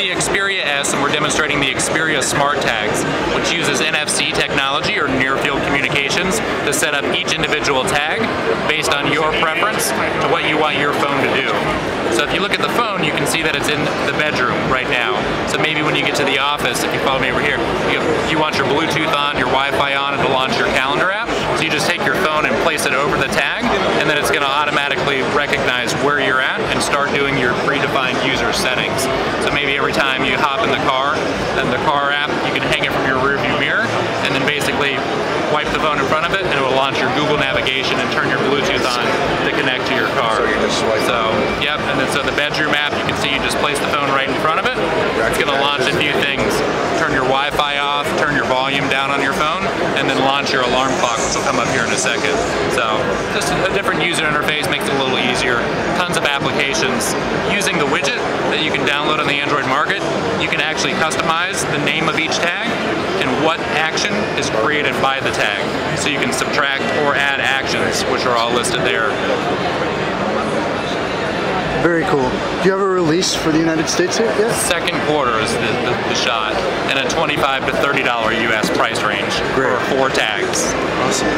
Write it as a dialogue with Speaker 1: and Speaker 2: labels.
Speaker 1: the Xperia S, and we're demonstrating the Xperia Smart Tags, which uses NFC technology or near-field communications to set up each individual tag based on your preference to what you want your phone to do. So if you look at the phone, you can see that it's in the bedroom right now. So maybe when you get to the office, if you follow me over here, you want your Bluetooth on, your Wi-Fi on, and to launch your calendar app. So you just take your phone and place it over the tag, and then it's going to automatically recognize where you're at and start doing your predefined user settings. So maybe every time you hop in the car, then the car app, you can hang it from your rearview mirror, and then basically wipe the phone in front of it, and it will launch your Google navigation and turn your Bluetooth on to connect to your car.
Speaker 2: So you just swipe.
Speaker 1: So, yep, and then so the bedroom app, you can see you just place the phone right in front of it. It's going to launch a few things. Turn your Wi-Fi off, turn your volume down on your phone, and then launch your alarm clock, which will come up here in a second. So, just a different user interface makes it a little easier. Tons of applications. Using the widget that you can download on the Android market, you can actually customize the name of each tag and what action is created by the tag. So you can subtract or add actions, which are all listed there.
Speaker 3: Very cool. Do you have a release for the United States yet?
Speaker 1: Second quarter is the shot, and a $25 to $30 US price range for 4 tags.
Speaker 3: Awesome.